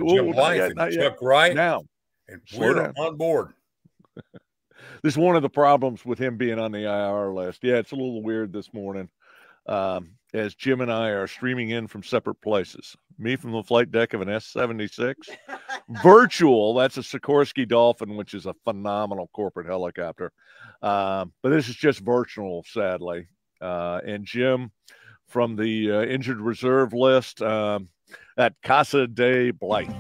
Jim Ooh, Blythe and Chuck Wright, now, and slow we're down. on board. This is one of the problems with him being on the IR list. Yeah, it's a little weird this morning, as Jim and I are streaming in from separate places. Me from the flight deck of an S-76. Virtual, that's a Sikorsky Dolphin, which is a phenomenal corporate helicopter. But this is just virtual, sadly. And Jim from the injured reserve list at Casa de Blythe.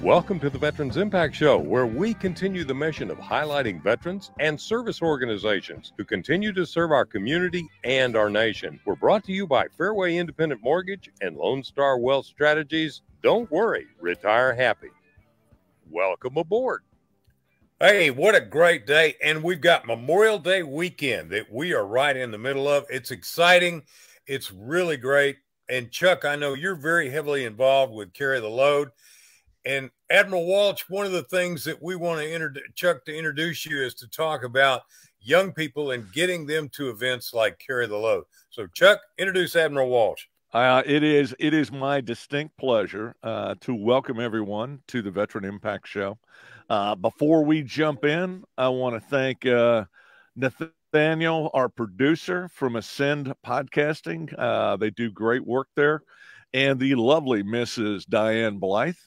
Welcome to the Veterans Impact Show, where we continue the mission of highlighting veterans and service organizations who continue to serve our community and our nation. We're brought to you by Fairway Independent Mortgage and Lone Star Wealth Strategies. Don't worry, retire happy. Welcome aboard. Hey, what a great day. And we've got Memorial Day weekend that we are right in the middle of. It's exciting. It's really great. And Chuck, I know you're very heavily involved with Carry the Load. And Admiral Walsh, one of the things that we want to Chuck to introduce you is to talk about young people and getting them to events like Carry the Load. So Chuck, introduce Admiral Walsh. It is my distinct pleasure to welcome everyone to the Veteran Impact Show. Before we jump in, I want to thank Nathaniel, our producer from Ascend Podcasting. They do great work there. And the lovely Mrs. Diane Blythe.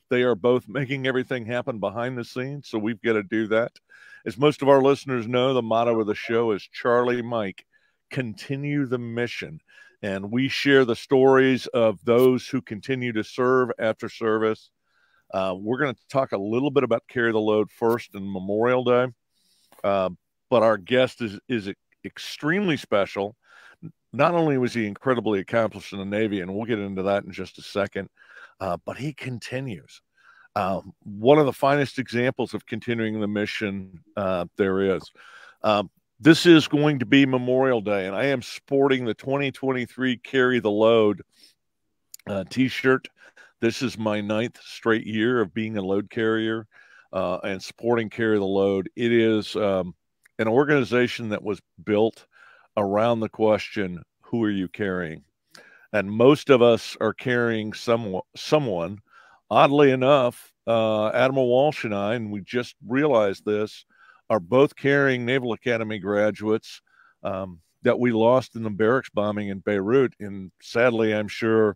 They are both making everything happen behind the scenes, so we've got to do that. As most of our listeners know, the motto of the show is Charlie Mike, continue the mission. And we share the stories of those who continue to serve after service. We're going to talk a little bit about Carry the Load first and Memorial Day. But our guest is extremely special. Not only was he incredibly accomplished in the Navy, and we'll get into that in just a second, but he continues. One of the finest examples of continuing the mission there is. This is going to be Memorial Day, and I am sporting the 2023 Carry the Load T-shirt. This is my 9th straight year of being a load carrier and supporting Carry the Load. It is an organization that was built around the question, who are you carrying? And most of us are carrying someone. Oddly enough, Admiral Walsh and I, and we just realized this, are both carrying Naval Academy graduates that we lost in the barracks bombing in Beirut. And sadly, I'm sure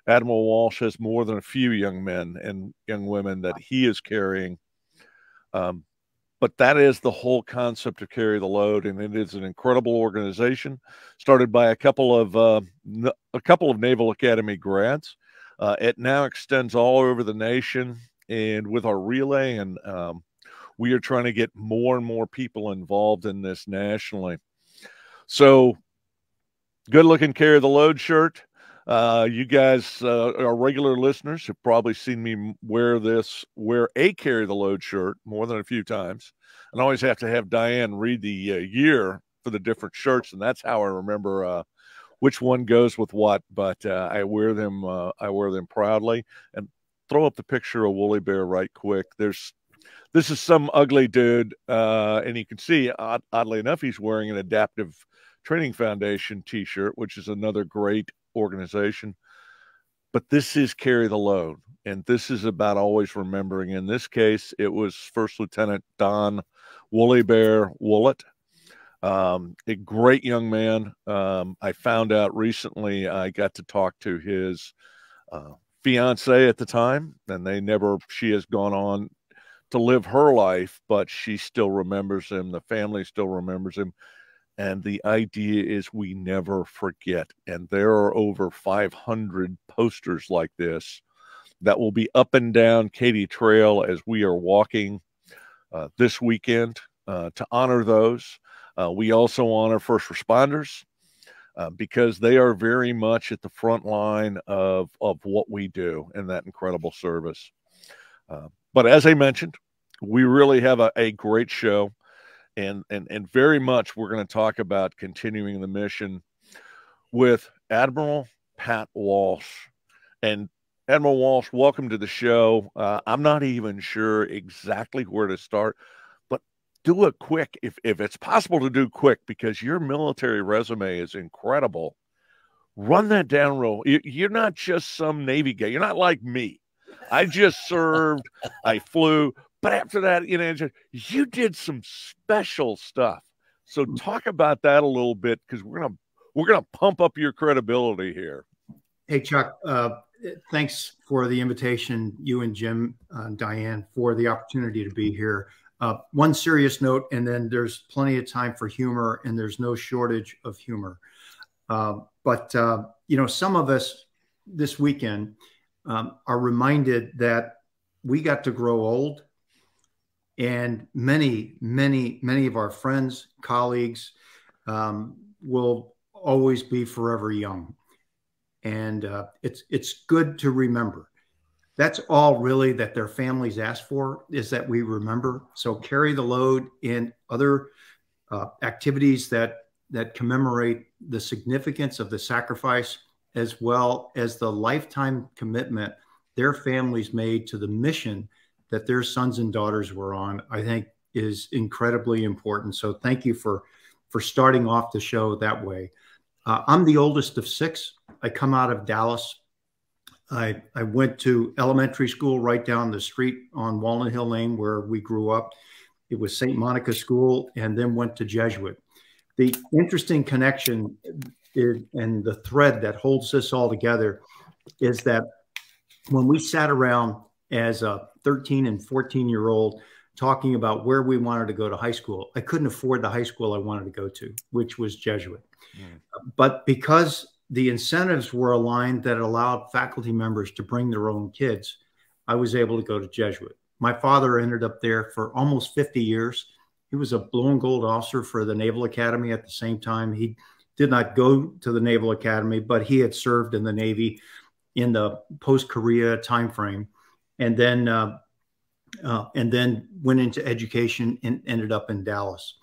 Admiral Walsh has more than a few young men and young women that he is carrying. But that is the whole concept of Carry the Load, and it is an incredible organization started by a couple of Naval Academy grads. It now extends all over the nation, and with our relay, and we are trying to get more and more people involved in this nationally. So, good-looking Carry the Load shirt. You guys, our regular listeners, have probably seen me wear a Carry the Load shirt more than a few times. And I always have to have Diane read the year for the different shirts, and that's how I remember which one goes with what. But I wear them proudly. And throw up the picture of Woolly Bear right quick. This is some ugly dude, and you can see, oddly enough, he's wearing an Adaptive Training Foundation T-shirt, which is another great organization. But this is Carry the Load, and this is about always remembering. In this case, it was First Lieutenant Don Woolly Bear Woollett, a great young man. I found out recently I got to talk to his fiance at the time, and she has gone on to live her life, but she still remembers him. The family still remembers him. And the idea is we never forget. And there are over 500 posters like this that will be up and down Katy Trail as we are walking this weekend to honor those. We also honor first responders because they are very much at the front line of what we do in that incredible service. But as I mentioned, we really have a great show. And very much we're going to talk about continuing the mission with Admiral Pat Walsh. And Admiral Walsh, welcome to the show. I'm not even sure exactly where to start, but do it quick, if it's possible to do quick, because your military resume is incredible. Run that down roll. You're not just some Navy guy. You're not like me. I just served, I flew, but after that, you did some special stuff. So talk about that a little bit, because we're gonna pump up your credibility here. Hey, Chuck, thanks for the invitation, you and Jim, Diane, for the opportunity to be here. One serious note, and then there's plenty of time for humor, and there's no shortage of humor. But some of us this weekend are reminded that we got to grow old, and many of our friends, colleagues will always be forever young. And it's good to remember. That's all really that their families ask for, is that we remember. So carry the load in other activities that commemorate the significance of the sacrifice, as well as the lifetime commitment their families made to the mission that their sons and daughters were on, I think is incredibly important. So thank you for starting off the show that way. I'm the oldest of 6. I come out of Dallas. I went to elementary school right down the street on Walnut Hill Lane, where we grew up. It was St. Monica School, and then went to Jesuit. The interesting connection and the thread that holds this all together is that when we sat around as a 13 and 14-year-old talking about where we wanted to go to high school, I couldn't afford the high school I wanted to go to, which was Jesuit. But because the incentives were aligned that allowed faculty members to bring their own kids, I was able to go to Jesuit. My father ended up there for almost 50 years. He was a blue and gold officer for the Naval Academy at the same time. He did not go to the Naval Academy, but he had served in the Navy in the post-Korea timeframe, and then went into education and ended up in Dallas.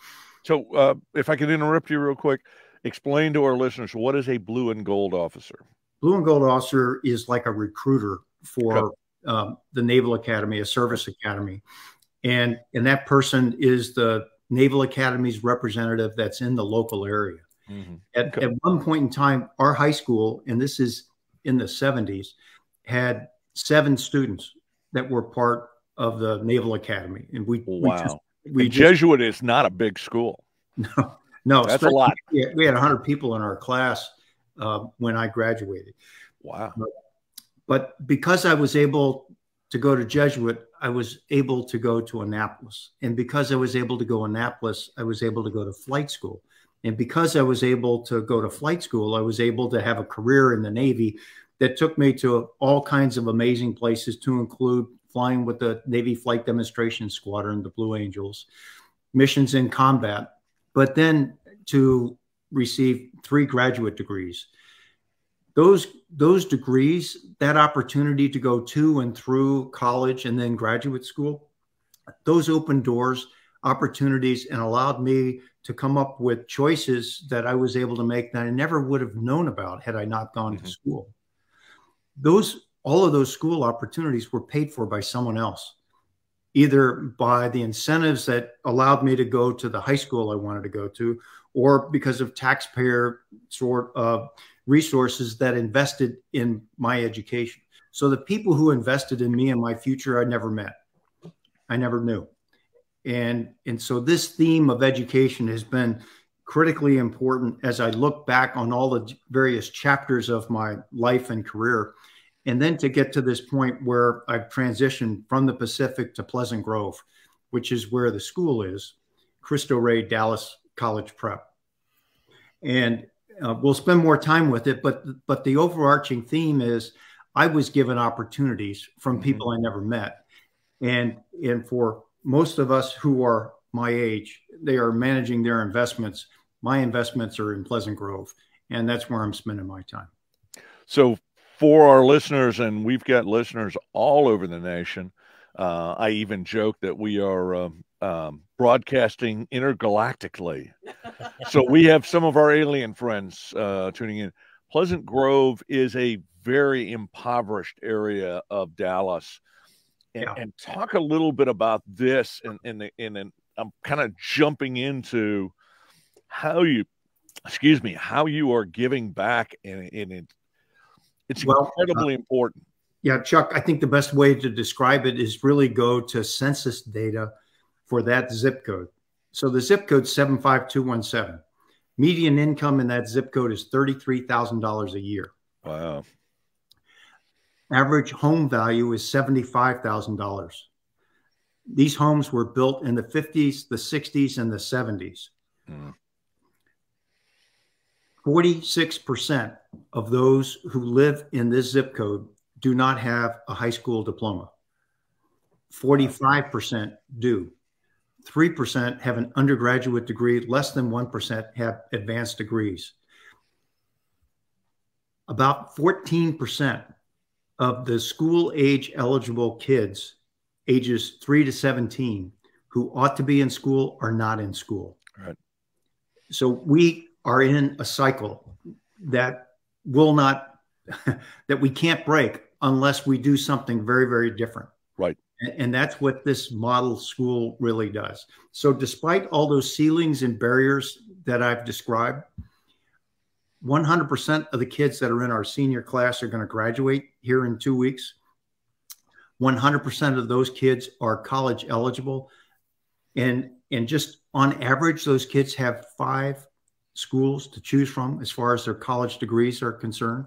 So if I could interrupt you real quick, explain to our listeners, what is a blue and gold officer? Blue and gold officer is like a recruiter for the Naval Academy, a service academy. And that person is the Naval Academy's representative that's in the local area. At one point in time, our high school, and this is in the 70s, had 7 students that were part of the Naval Academy. And Jesuit is not a big school. No, that's a lot. We had 100 people in our class when I graduated. Wow. But because I was able to go to Jesuit, I was able to go to Annapolis. And because I was able to go to Annapolis, I was able to go to flight school. And because I was able to go to flight school, I was able to have a career in the Navy that took me to all kinds of amazing places, to include flying with the Navy Flight Demonstration Squadron, the Blue Angels, missions in combat, but then to receive 3 graduate degrees. Those degrees, that opportunity to go to and through college and then graduate school, those opened doors, opportunities, and allowed me to come up with choices that I was able to make that I never would have known about had I not gone to school. All of those school opportunities were paid for by someone else, either by the incentives that allowed me to go to the high school I wanted to go to, or because of taxpayer sort of resources that invested in my education. So the people who invested in me and my future, I never met. I never knew. And so this theme of education has been critically important as I look back on all the various chapters of my life and career. And then to get to this point where I've transitioned from the Pacific to Pleasant Grove, which is where the school is, Cristo Dallas College Prep. And we'll spend more time with it, but the overarching theme is I was given opportunities from people I never met. And for most of us who are my age, they are managing their investments. My investments are in Pleasant Grove, and that's where I'm spending my time. So for our listeners, and we've got listeners all over the nation, I even joke that we are broadcasting intergalactically. So we have some of our alien friends tuning in. Pleasant Grove is a very impoverished area of Dallas. And talk a little bit about this, and I'm kind of jumping into how you excuse me, how you are giving back, and it's incredibly important. Yeah, Chuck, I think the best way to describe it is really go to census data for that zip code. So the zip code 75217. Median income in that zip code is $33,000 a year. Wow. Average home value is $75,000. These homes were built in the 50s, the 60s, and the 70s. 46% of those who live in this zip code do not have a high school diploma. 45% do. 3% have an undergraduate degree. Less than 1% have advanced degrees. About 14% of the school age eligible kids ages 3 to 17 who ought to be in school are not in school. Right. So we are in a cycle that will not, that we can't break unless we do something very, very different. Right. And that's what this model school really does. So despite all those ceilings and barriers that I've described, 100% of the kids that are in our senior class are going to graduate here in 2 weeks. 100% of those kids are college eligible. And just on average, those kids have 5 schools to choose from as far as their college degrees are concerned.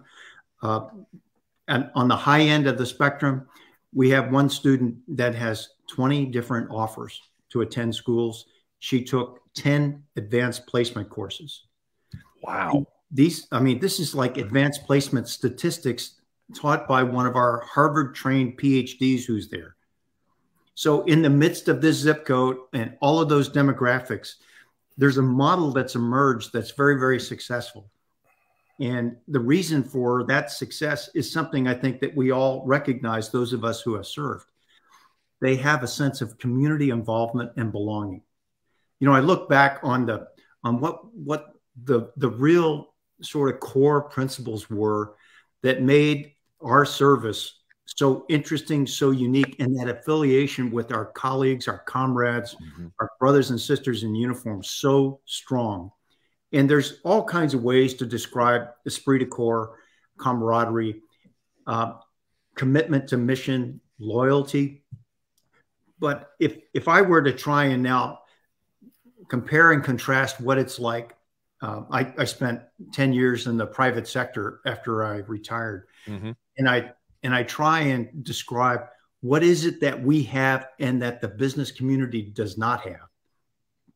And on the high end of the spectrum, we have one student that has 20 different offers to attend schools. She took 10 advanced placement courses. Wow. This is like advanced placement statistics taught by one of our Harvard-trained PhDs who's there. So in the midst of this zip code and all of those demographics, there's a model that's emerged that's very, very successful. And the reason for that success is something I think that we all recognize, those of us who have served. They have a sense of community involvement and belonging. You know, I look back on what the real sort of core principles were that made our service so interesting, so unique, and that affiliation with our colleagues, our comrades, our brothers and sisters in uniform so strong. And there's all kinds of ways to describe esprit de corps, camaraderie, commitment to mission, loyalty. But if I were to try and now compare and contrast what it's like, I spent 10 years in the private sector after I retired, and I try and describe what is it that we have and that the business community does not have.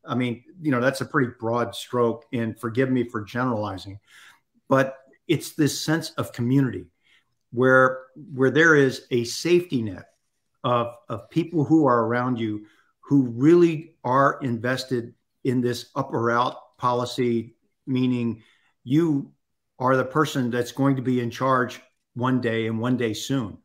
I mean, you know, that's a pretty broad stroke, and forgive me for generalizing, but it's this sense of community where there is a safety net of people who are around you who really are invested in this up or out policy, meaning you are the person that's going to be in charge one day and one day soon.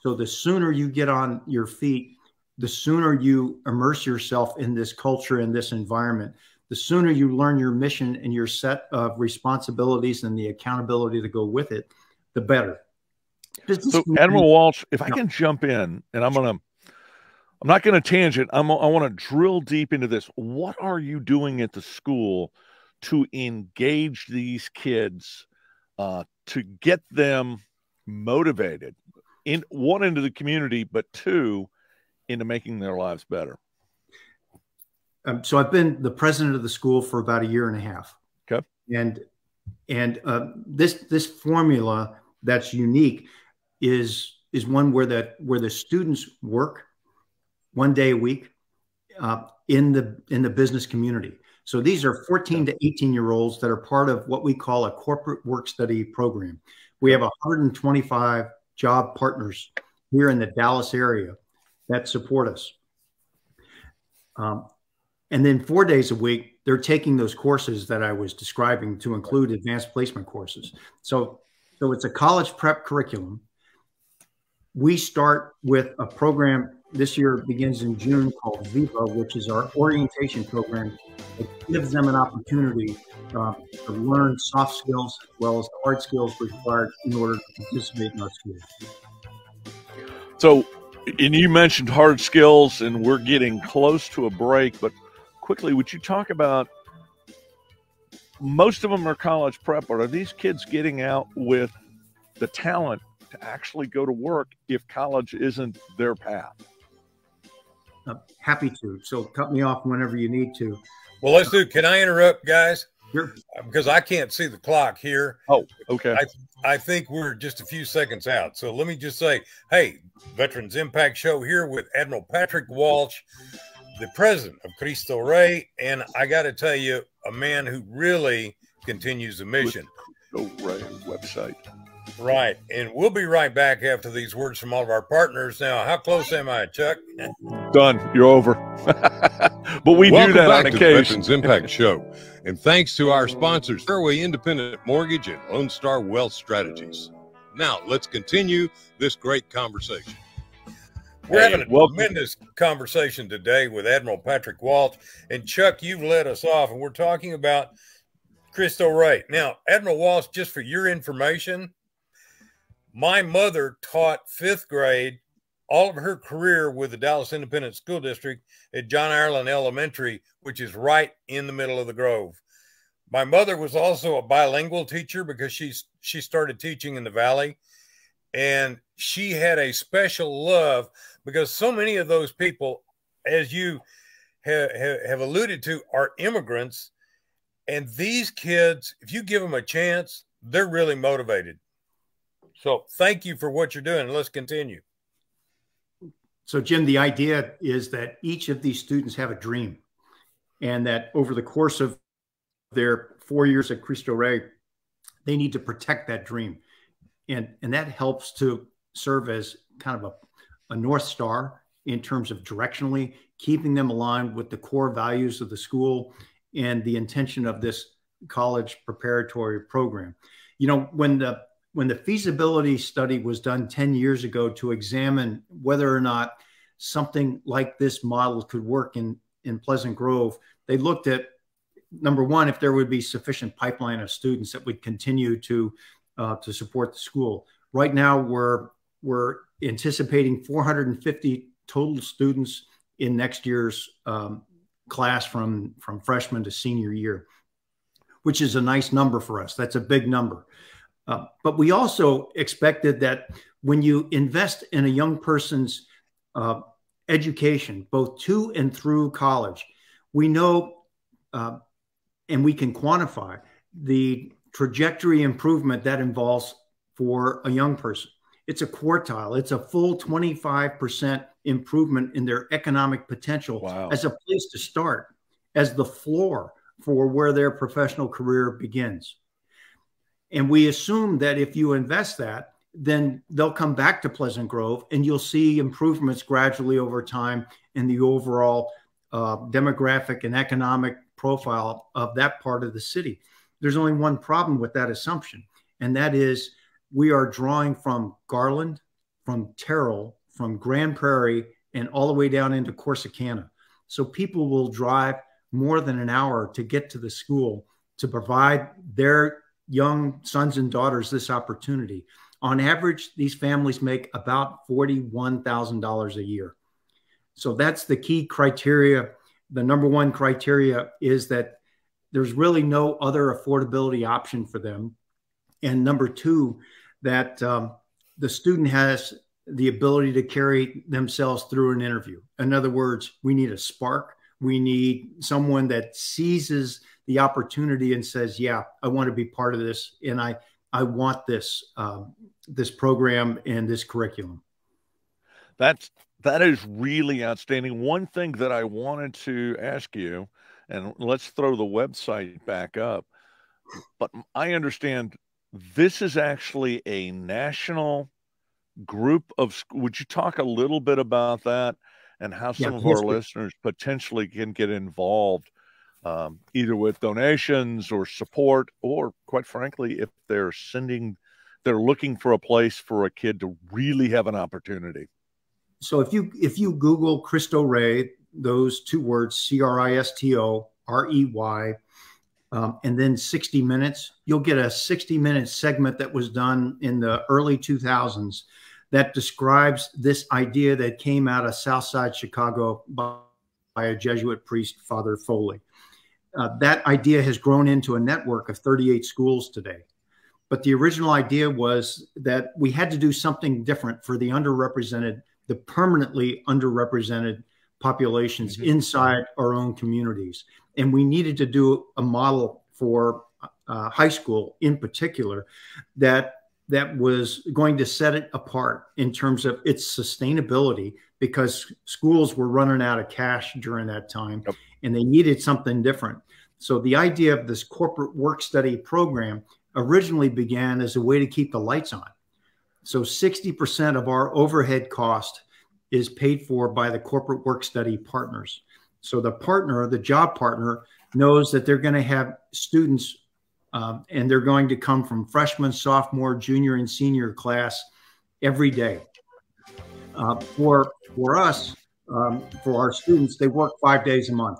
So the sooner you get on your feet, the sooner you immerse yourself in this culture and this environment, the sooner you learn your mission and your set of responsibilities and the accountability to go with it, the better. So Admiral Walsh, if I can jump in, and I'm not going to tangent. I want to drill deep into this. What are you doing at the school to engage these kids, to get them motivated, into the community, but 2, into making their lives better? So I've been the president of the school for about 1.5 years. Okay. And this formula that's unique is one where the students work 1 day a week in the business community. So these are 14 to 18-year-olds that are part of what we call a corporate work study program. We have 125 job partners here in the Dallas area that support us. And then 4 days a week, they're taking those courses that I was describing to include advanced placement courses. So it's a college prep curriculum. We start with a program this year, begins in June, called VIShow, which is our orientation program. It gives them an opportunity to learn soft skills as well as hard skills required in order to participate in our schools. So, and you mentioned hard skills, and we're getting close to a break, but quickly, would you talk about most of them are college prep, but are these kids getting out with the talent to actually go to work if college isn't their path? Happy to. So cut me off whenever you need to. Well, let's do. Can I interrupt, guys? Sure. Because I can't see the clock here. Oh, okay. I think we're just a few seconds out. So let me just say, hey, Veterans Impact Show here with Admiral Patrick Walsh, the president of Cristo Rey. And I got to tell you, a man who really continues the mission. Cristo Rey website. Right. And we'll be right back after these words from all of our partners. Now, how close am I, Chuck? Done. You're over. But we Welcome do that back on to occasion. the Veterans Impact Show. And thanks to our sponsors, Fairway Independent Mortgage and Lone Star Wealth Strategies. Now, let's continue this great conversation. We're having a tremendous conversation today with Admiral Patrick Walsh. And Chuck, you've led us off, and we're talking about Cristo Rey. Now, Admiral Walsh, just for your information, my mother taught 5th grade all of her career with the Dallas Independent School District at John Ireland Elementary, which is right in the middle of the Grove. My mother was also a bilingual teacher because she started teaching in the Valley, and she had a special love because so many of those people, as you have alluded to, are immigrants, and these kids, if you give them a chance, they're really motivated. So thank you for what you're doing. Let's continue. So, Jim, the idea is that each of these students have a dream, and that over the course of their 4 years at Cristo Rey, they need to protect that dream. And that helps to serve as kind of a North Star in terms of directionally keeping them aligned with the core values of the school and the intention of this college preparatory program. You know, when the feasibility study was done 10 years ago to examine whether or not something like this model could work in Pleasant Grove, they looked at, number one, if there would be sufficient pipeline of students that would continue to support the school. Right now, we're anticipating 450 total students in next year's class from freshman to senior year, which is a nice number for us. That's a big number. But we also expected that when you invest in a young person's education, both to and through college, we know and we can quantify the trajectory improvement that involves for a young person. It's a quartile. It's a full 25% improvement in their economic potential. Wow. As a place to start, as the floor for where their professional career begins. And we assume that if you invest that, then they'll come back to Pleasant Grove and you'll see improvements gradually over time in the overall demographic and economic profile of that part of the city. There's only one problem with that assumption, and that is we are drawing from Garland, from Terrell, from Grand Prairie, and all the way down into Corsicana. So people will drive more than an hour to get to the school to provide their young sons and daughters this opportunity. On average, these families make about $41,000 a year. So that's the key criteria. The number one criteria is that there's really no other affordability option for them. And number two, that the student has the ability to carry themselves through an interview. In other words, we need a spark. We need someone that seizes the opportunity and says, yeah, I want to be part of this. And I want this, this program and this curriculum. That is really outstanding. One thing that I wanted to ask you, and let's throw the website back up, but I understand this is actually a national group of, would you talk a little bit about that and how some of our listeners potentially can get involved, either with donations or support, or quite frankly, if they're looking for a place for a kid to really have an opportunity? So if you Google Cristo Rey, those two words, CRISTO REY, and then 60 minutes, you'll get a 60-minute segment that was done in the early 2000s that describes this idea that came out of Southside Chicago by a Jesuit priest, Father Foley. That idea has grown into a network of 38 schools today. But the original idea was that we had to do something different for the underrepresented, the permanently underrepresented populations inside our own communities. And we needed to do a model for high school in particular that was going to set it apart in terms of its sustainability, because schools were running out of cash during that time and they needed something different. So the idea of this corporate work study program originally began as a way to keep the lights on. So 60% of our overhead cost is paid for by the corporate work study partners. So the partner, the job partner, knows that they're going to have students and they're going to come from freshman, sophomore, junior, and senior class every day. For us, for our students, they work 5 days a month,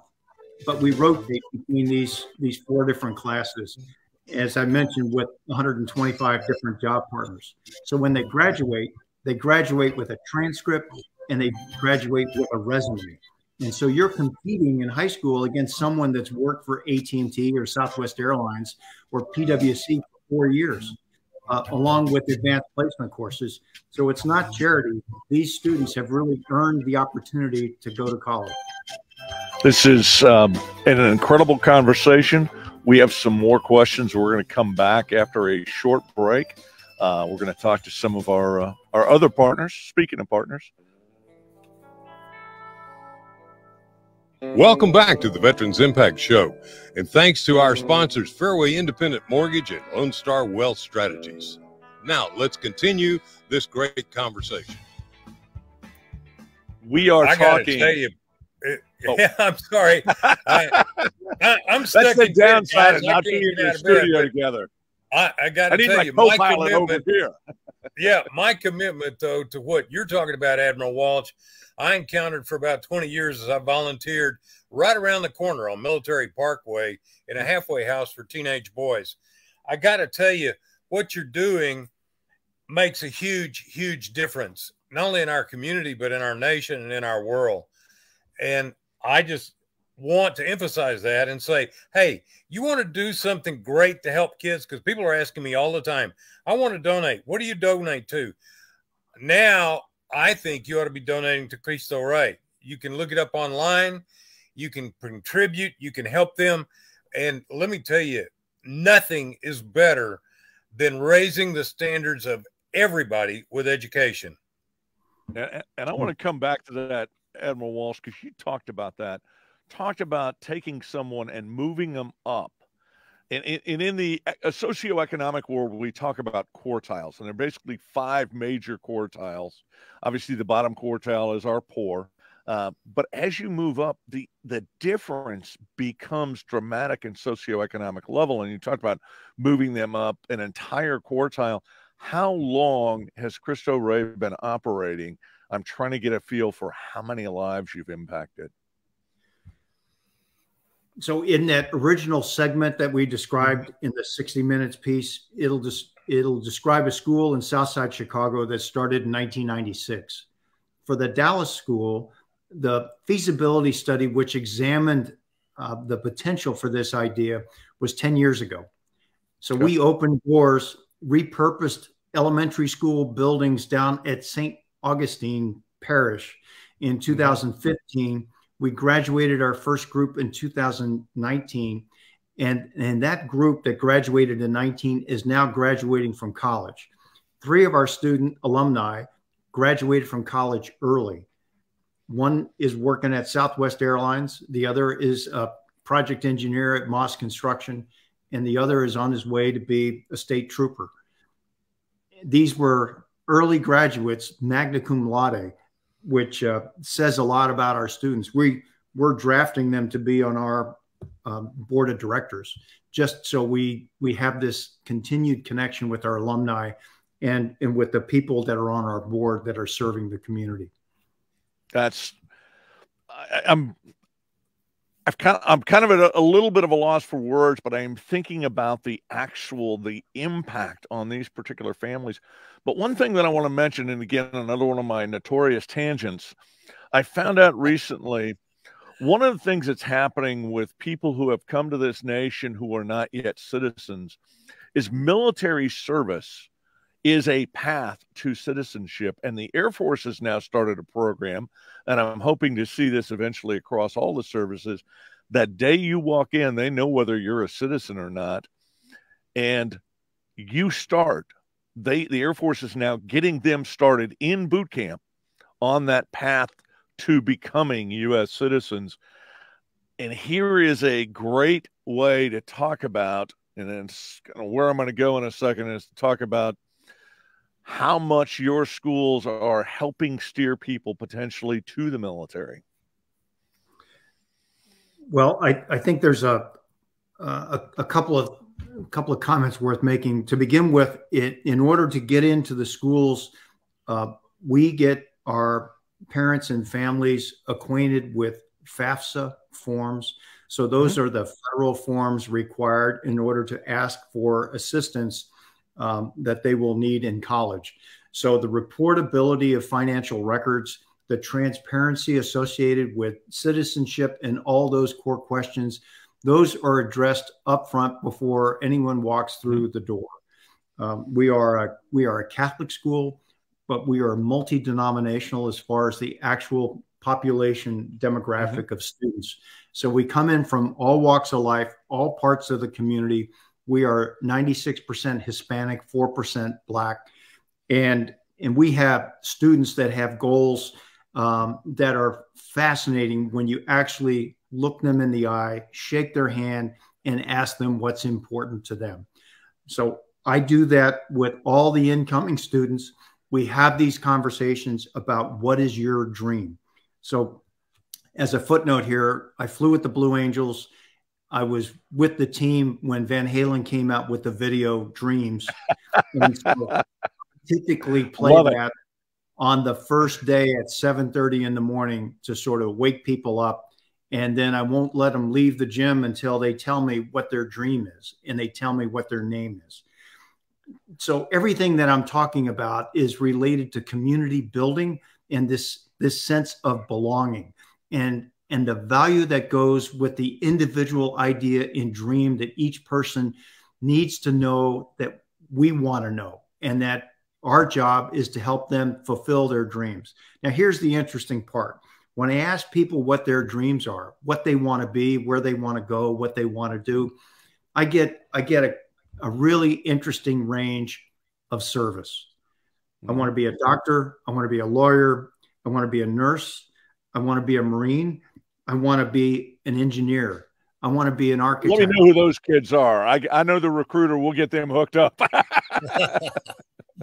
but we rotate between these 4 different classes, as I mentioned, with 125 different job partners. So when they graduate with a transcript and they graduate with a resume. And so you're competing in high school against someone that's worked for AT&T or Southwest Airlines or PwC for 4 years, along with advanced placement courses. So it's not charity. These students have really earned the opportunity to go to college. This is an incredible conversation. We have some more questions. We're going to come back after a short break. We're going to talk to some of our other partners. Speaking of partners. Welcome back to the Veterans Impact Show, and thanks to our sponsors, Fairway Independent Mortgage and Lone Star Wealth Strategies. Now, let's continue this great conversation. We are talking. I gotta tell you, yeah, I'm sorry. I'm stuck. That's the in downside of bed, not being in the studio together. I got to tell you, my commitment over here. Yeah, my commitment, though, to what you're talking about, Admiral Walsh, I encountered for about 20 years as I volunteered right around the corner on Military Parkway in a halfway house for teenage boys. I got to tell you, what you're doing makes a huge, huge difference, not only in our community, but in our nation and in our world. And I just want to emphasize that and say, hey, you want to do something great to help kids? Because people are asking me all the time, I want to donate. What do you donate to? Now, I think you ought to be donating to Cristo Rey. You can look it up online. You can contribute. You can help them. And let me tell you, nothing is better than raising the standards of everybody with education. And I want to come back to that, Admiral Walsh, because you talked about that. Talked about taking someone and moving them up. And in the socioeconomic world, we talk about quartiles, and there are basically 5 major quartiles. Obviously, the bottom quartile is our poor. But as you move up, the difference becomes dramatic in socioeconomic level. And you talked about moving them up an entire quartile. How long has Cristo Rey been operating? I'm trying to get a feel for how many lives you've impacted. So in that original segment that we described in the 60 Minutes piece, it'll describe a school in Southside Chicago that started in 1996. For the Dallas school, the feasibility study, which examined the potential for this idea, was 10 years ago. So we opened doors, repurposed elementary school buildings down at St. Augustine Parish in 2015. We graduated our first group in 2019, and that group that graduated in 19 is now graduating from college. 3 of our student alumni graduated from college early. One is working at Southwest Airlines. The other is a project engineer at Moss Construction, and the other is on his way to be a state trooper. These were early graduates, magna cum laude, which says a lot about our students. We're drafting them to be on our board of directors, just so we have this continued connection with our alumni and with the people that are on our board that are serving the community. I'm kind of at a little bit of a loss for words, but I'm thinking about the impact on these particular families. But one thing that I want to mention, and again, another one of my notorious tangents, I found out recently One of the things that's happening with people who have come to this nation who are not yet citizens is military service is a path to citizenship. And the Air Force has now started a program, and I'm hoping to see this eventually across all the services. That day you walk in, they know whether you're a citizen or not. And you start. The Air Force is now getting them started in boot camp on that path to becoming U.S. citizens. And here is a great way to talk about, and then kind of where I'm going to go in a second, is to talk about how much your schools are helping steer people potentially to the military. Well, I think there's a couple of comments worth making. To begin with, in order to get into the schools, we get our parents and families acquainted with FAFSA forms. So those are the federal forms required in order to ask for assistance that they will need in college. So the reportability of financial records, the transparency associated with citizenship, and all those core questions, those are addressed upfront before anyone walks through the door. We are a Catholic school, but we are multi-denominational as far as the actual population demographic of students. So we come in from all walks of life, all parts of the community. We are 96% Hispanic, 4% Black, and we have students that have goals that are fascinating when you actually look them in the eye, shake their hand, and ask them what's important to them. So I do that with all the incoming students. We have these conversations about what is your dream. So as a footnote here, I flew with the Blue Angels. I was with the team when Van Halen came out with the video Dreams. And so I typically play that on the first day at 7:30 in the morning to sort of wake people up. And then I won't let them leave the gym until they tell me what their dream is and they tell me what their name is. So everything that I'm talking about is related to community building and this sense of belonging and the value that goes with the individual idea and dream that each person needs to know that we want to know, and that our job is to help them fulfill their dreams. Now, here's the interesting part. When I ask people what their dreams are, what they want to be, where they want to go, what they want to do, I get a really interesting range of service. I want to be a doctor. I want to be a lawyer. I want to be a nurse. I want to be a Marine. I want to be an engineer. I want to be an architect. Let me know who those kids are. I know the recruiter. We'll get them hooked up.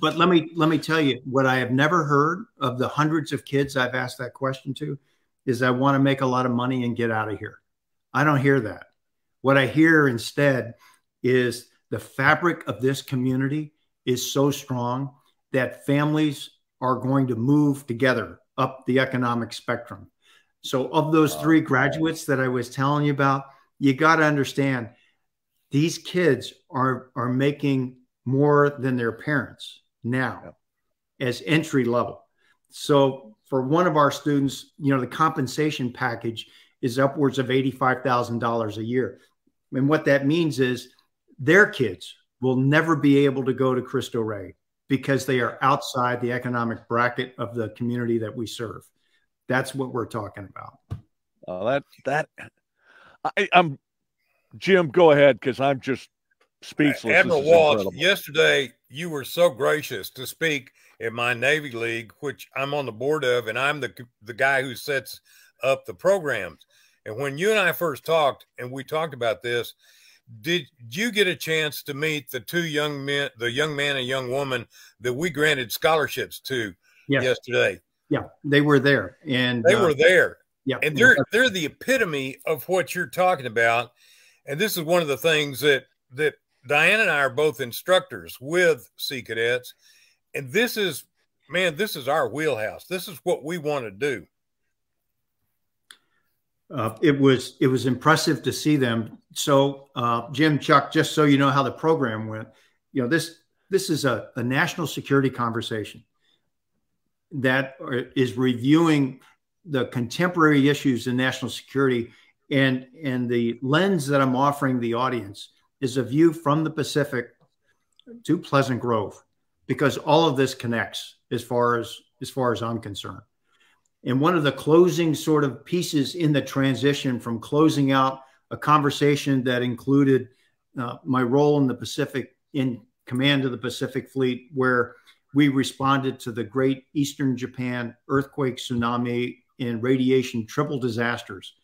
But let me tell you, what I have never heard of the hundreds of kids I've asked that question to is I want to make a lot of money and get out of here. I don't hear that. What I hear instead is the fabric of this community is so strong that families are going to move together up the economic spectrum. So of those three graduates that I was telling you about, you got to understand these kids are making more than their parents now as entry level. So for one of our students, the compensation package is upwards of $85,000 a year. And what that means is their kids will never be able to go to Cristo Rey because they are outside the economic bracket of the community that we serve. That's what we're talking about. I'm Jim, go ahead, because I'm just speechless. Admiral Walsh, yesterday you were so gracious to speak at my Navy League, which I'm on the board of, and I'm the guy who sets up the programs. And when you and I first talked, and we talked about this, did you get a chance to meet the two young men, the young man and young woman that we granted scholarships to yesterday? Yeah, they were there, and they were there. Yeah, and they're the epitome of what you're talking about. And this is one of the things that Diane and I are both instructors with Sea Cadets, and this is our wheelhouse. This is what we want to do. It was impressive to see them. So, Jim, Chuck, just so you know how the program went, this is a national security conversation that is reviewing the contemporary issues in national security, and the lens that I'm offering the audience is a view from the Pacific to Pleasant Grove, because all of this connects as far as I'm concerned. And one of the closing sort of pieces in the transition from closing out a conversation that included my role in the Pacific, in command of the Pacific Fleet, where we responded to the great Eastern Japan earthquake, tsunami, and radiation triple disasters,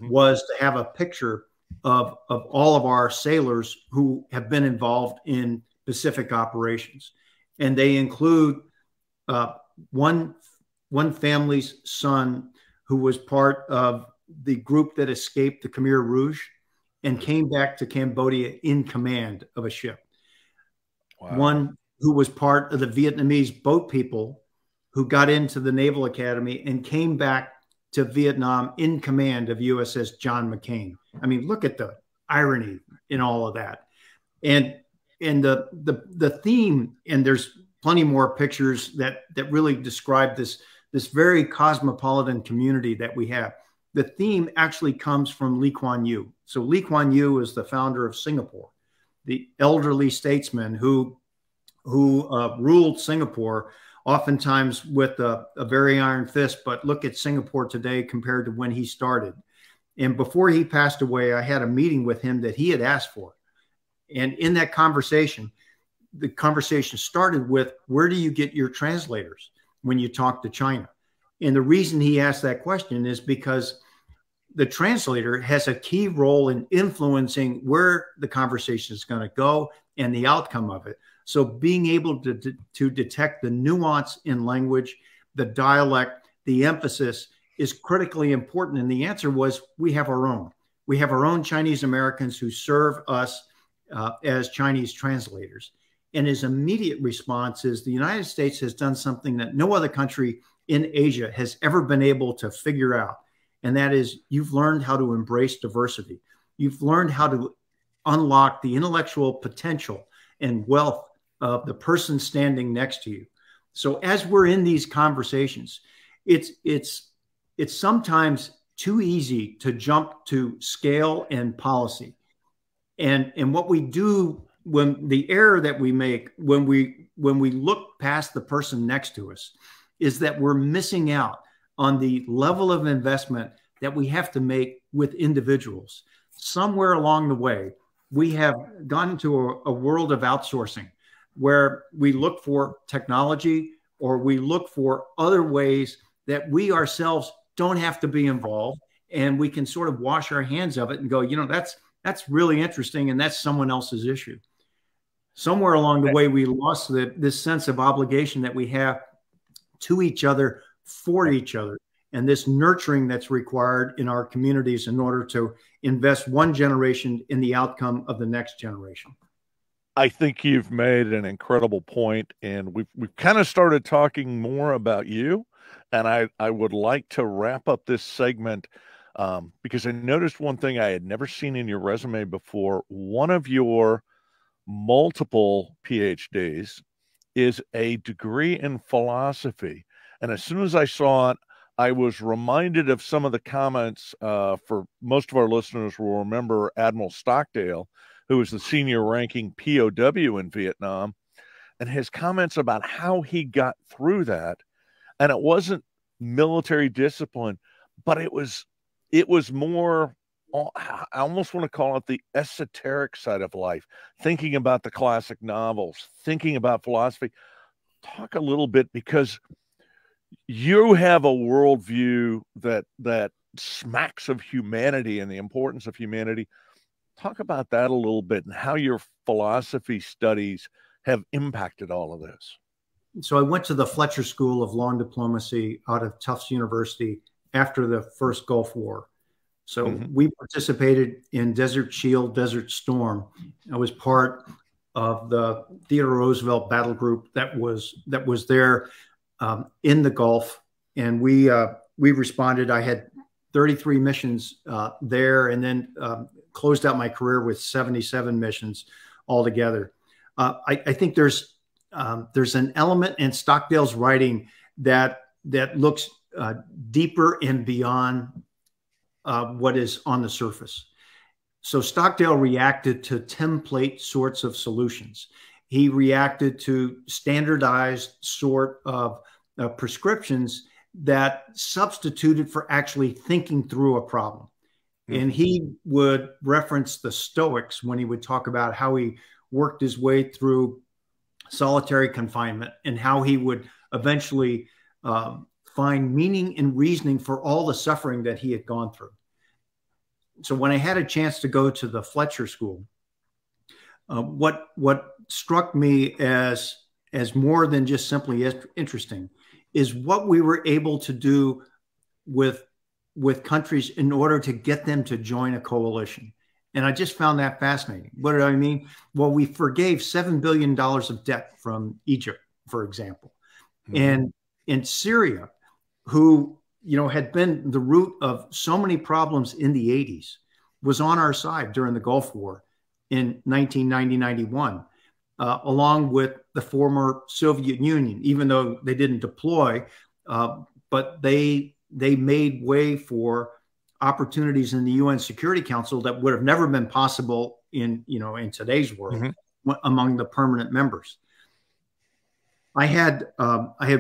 was to have a picture of all of our sailors who have been involved in Pacific operations. And they include one family's son who was part of the group that escaped the Khmer Rouge and came back to Cambodia in command of a ship. Wow. One who was part of the Vietnamese boat people who got into the Naval Academy and came back to Vietnam in command of USS John McCain. I mean, look at the irony in all of that. And the theme, and there's plenty more pictures that really describe this very cosmopolitan community that we have. The theme actually comes from Lee Kuan Yew. So Lee Kuan Yew is the founder of Singapore, the elderly statesman who ruled Singapore, oftentimes with a very iron fist. But look at Singapore today compared to when he started. And before he passed away, I had a meeting with him that he had asked for. And in that conversation, the conversation started with, where do you get your translators when you talk to China? And the reason he asked that question is because the translator has a key role in influencing where the conversation is going to go and the outcome of it. So being able to detect the nuance in language, the dialect, the emphasis is critically important. And the answer was, we have our own. We have our own Chinese Americans who serve us as Chinese translators. And his immediate response is, the United States has done something that no other country in Asia has ever been able to figure out. And that is, you've learned how to embrace diversity. You've learned how to unlock the intellectual potential and wealth of the person standing next to you. So as we're in these conversations, it's sometimes too easy to jump to scale and policy. And what we do, when the error that we make when we look past the person next to us, is that we're missing out on the level of investment that we have to make with individuals. Somewhere along the way, we have gone into a world of outsourcing where we look for technology, or we look for other ways that we ourselves don't have to be involved, and we can sort of wash our hands of it and go, you know, that's really interesting, and that's someone else's issue. Somewhere along the way, we lost this sense of obligation that we have to each other, for each other, and this nurturing that's required in our communities in order to invest one generation in the outcome of the next generation. I think you've made an incredible point, and we've kind of started talking more about you, and I would like to wrap up this segment because I noticed one thing I had never seen in your resume before. One of your multiple PhDs is a degree in philosophy. And as soon as I saw it, I was reminded of some of the comments. For most of our listeners will remember Admiral Stockdale, who was the senior ranking POW in Vietnam, and his comments about how he got through that. And it wasn't military discipline, but it was more, I almost want to call it the esoteric side of life, thinking about the classic novels, thinking about philosophy. Talk a little bit, because you have a worldview that smacks of humanity and the importance of humanity. Talk about that a little bit and how your philosophy studies have impacted all of this. So I went to the Fletcher School of Law and Diplomacy out of Tufts University after the first Gulf War. So we participated in Desert Shield, Desert Storm. I was part of the Theodore Roosevelt battle group that was there in the Gulf, and we responded. I had 33 missions there, and then closed out my career with 77 missions altogether. I think there's an element in Stockdale's writing that looks deeper and beyond what is on the surface. So Stockdale reacted to template sorts of solutions. He reacted to standardized sort of prescriptions that substituted for actually thinking through a problem. And he would reference the Stoics when he would talk about how he worked his way through solitary confinement and how he would eventually find meaning and reasoning for all the suffering that he had gone through. So when I had a chance to go to the Fletcher School, what struck me as more than just simply interesting is what we were able to do with countries in order to get them to join a coalition. And I just found that fascinating. What did I mean? Well, we forgave $7 billion of debt from Egypt, for example. And in Syria, who had been the root of so many problems in the 80s, was on our side during the Gulf War in 1990-91, along with the former Soviet Union, even though they didn't deploy, but they made way for opportunities in the UN Security Council that would have never been possible in today's world among the permanent members. I had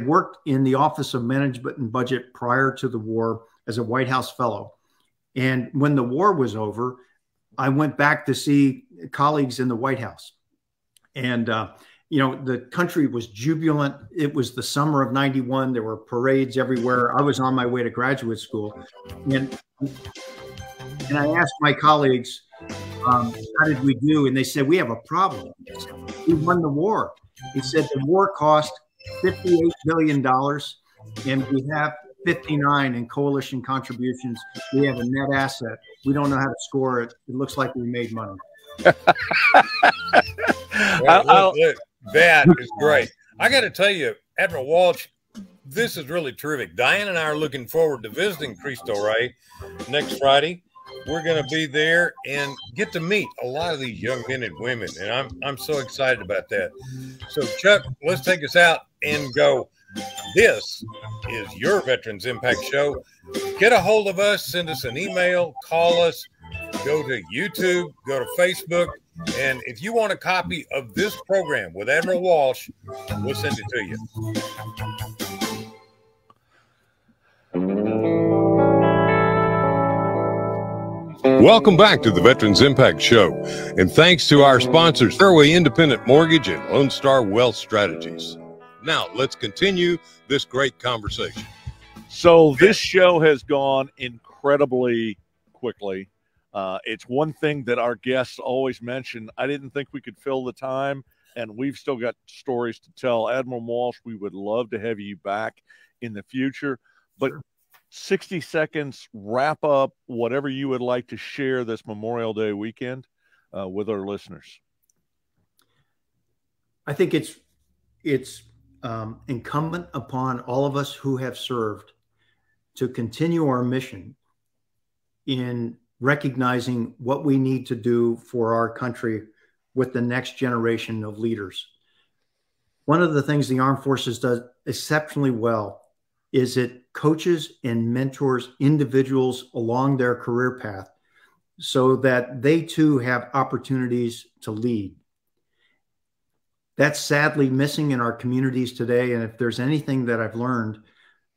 worked in the Office of Management and Budget prior to the war as a White House fellow. And when the war was over, I went back to see colleagues in the White House. And, the country was jubilant. It was the summer of '91. There were parades everywhere. I was on my way to graduate school. And I asked my colleagues, how did we do? And they said, we have a problem. We won the war. He said the war cost $58 billion, and we have 59 in coalition contributions. We have a net asset. We don't know how to score it. It looks like we made money. Well, look, that is great. I got to tell you, Admiral Walsh, this is really terrific. Diane and I are looking forward to visiting Cristo Rey next Friday. We're going to be there and get to meet a lot of these young men and women, and I'm so excited about that. So, Chuck, let's take us out and go. This is your Veterans Impact Show. Get a hold of us, send us an email, call us, go to YouTube, go to Facebook, and if you want a copy of this program with Admiral Walsh, we'll send it to you. Welcome back to the Veterans Impact Show, and thanks to our sponsors, Fairway Independent Mortgage and Lone Star Wealth Strategies. Now, let's continue this great conversation. So this show has gone incredibly quickly. It's one thing that our guests always mention. I didn't think we could fill the time, and we've still got stories to tell. Admiral Walsh, we would love to have you back in the future, but 60 seconds, wrap up whatever you would like to share this Memorial Day weekend with our listeners. I think it's incumbent upon all of us who have served to continue our mission in recognizing what we need to do for our country with the next generation of leaders. One of the things the Armed Forces does exceptionally well is it coaches and mentors individuals along their career path so that they too have opportunities to lead. That's sadly missing in our communities today. And if there's anything that I've learned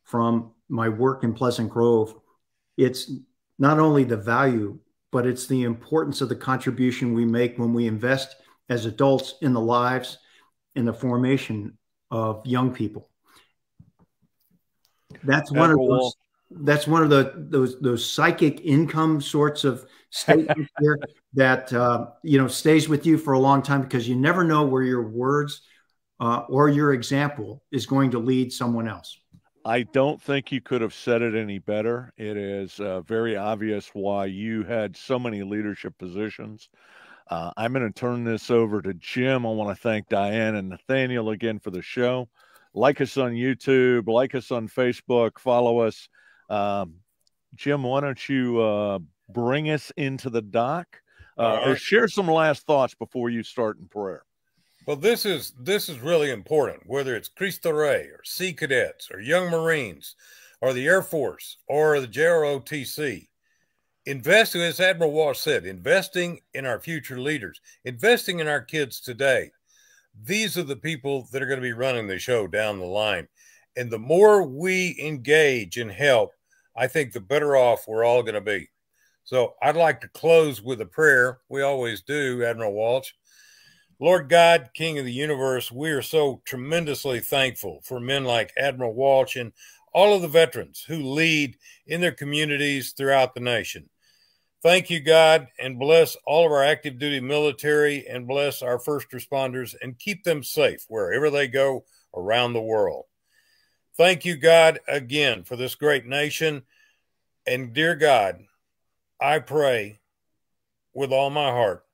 from my work in Pleasant Grove, it's not only the value, but it's the importance of the contribution we make when we invest as adults in the lives and the formation of young people. That's one of those. That's one of those psychic income sorts of statements here that stays with you for a long time, because you never know where your words or your example is going to lead someone else. I don't think you could have said it any better. It is very obvious why you had so many leadership positions. I'm going to turn this over to Jim. I want to thank Diane and Nathaniel again for the show. Like us on YouTube, like us on Facebook, follow us. Jim, why don't you bring us into the dock or share some last thoughts before you start in prayer? Well, this is really important, whether it's Cristo Rey or Sea Cadets or Young Marines or the Air Force or the JROTC. Investing, as Admiral Walsh said, investing in our future leaders, investing in our kids today. These are the people that are going to be running the show down the line. And the more we engage and help, I think the better off we're all going to be. So I'd like to close with a prayer. We always do, Admiral Walsh. Lord God, King of the universe, we are so tremendously thankful for men like Admiral Walsh and all of the veterans who lead in their communities throughout the nation. Thank you, God, and bless all of our active duty military and bless our first responders and keep them safe wherever they go around the world. Thank you, God, again for this great nation. And dear God, I pray with all my heart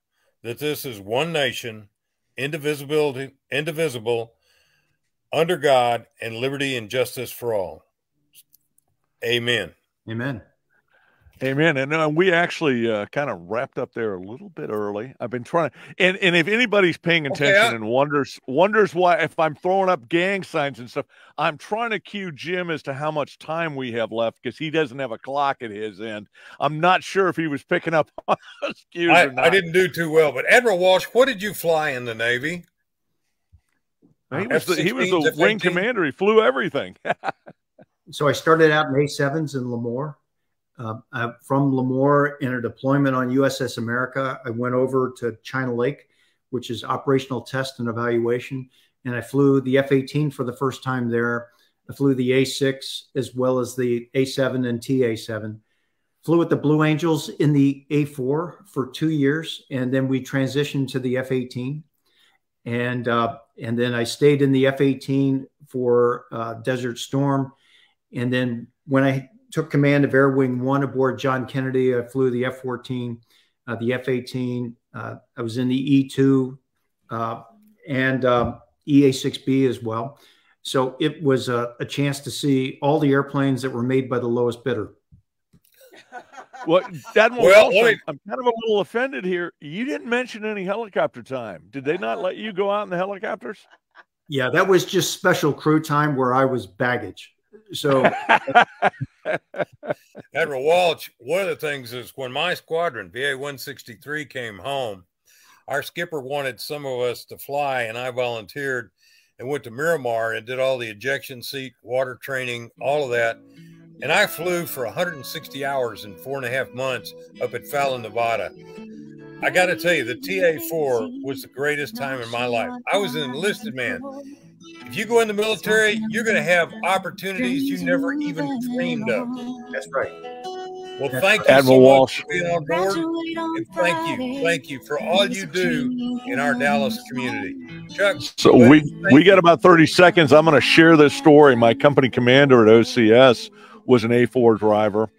that this is one nation, indivisible, under God, and liberty and justice for all. Amen. Amen. Amen. And we actually kind of wrapped up there a little bit early. I've been trying to, and if anybody's paying attention and wonders why, if I'm throwing up gang signs and stuff, I'm trying to cue Jim as to how much time we have left because he doesn't have a clock at his end. I'm not sure if he was picking up on those cues or not. I didn't do too well, but Admiral Walsh, what did you fly in the Navy? He was the wing commander. He flew everything. So I started out in A7s in Lemoore. From Lemoore, in a deployment on USS America, I went over to China Lake, which is operational test and evaluation. And I flew the F-18 for the first time there. I flew the A6 as well as the A7 and TA7. Flew with the Blue Angels in the A4 for 2 years. And then we transitioned to the F-18. And then I stayed in the F-18 for Desert Storm. And then when I took command of Air Wing 1 aboard John Kennedy, I flew the F-14, the F-18. I was in the E2 and EA-6B as well. So it was a chance to see all the airplanes that were made by the lowest bidder. Well, I'm kind of a little offended here. You didn't mention any helicopter time. Did they not let you go out in the helicopters? Yeah, that was just special crew time where I was baggage. So Admiral Walsh, one of the things is when my squadron, VA 163, came home, our skipper wanted some of us to fly, and I volunteered and went to Miramar and did all the ejection seat, water training, all of that. And I flew for 160 hours in 4.5 months up at Fallon, Nevada. I got to tell you, the TA-4 was the greatest time in my life. I was an enlisted man. If you go in the military, you're going to have opportunities you never even dreamed of. That's right. Well, thank you Admiral so Walsh. much for being on board. And thank you for all you do in our Dallas community. Chuck. So we got about 30 seconds. I'm going to share this story. My company commander at OCS was an A4 driver,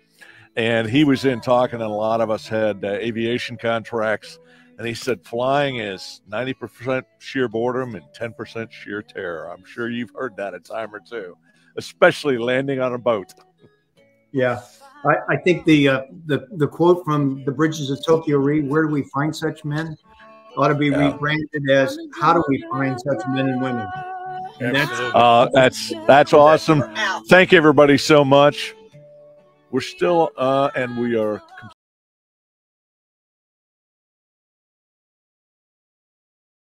and he was in talking, and a lot of us had aviation contracts. And he said, flying is 90% sheer boredom and 10% sheer terror. I'm sure you've heard that a time or two, especially landing on a boat. Yeah. I think the quote from the Bridges of Tokyo read, "Where do we find such men?" ought to be rebranded as, "How do we find such men and women?" And that's awesome. Thank you, everybody, so much. We're still, and we are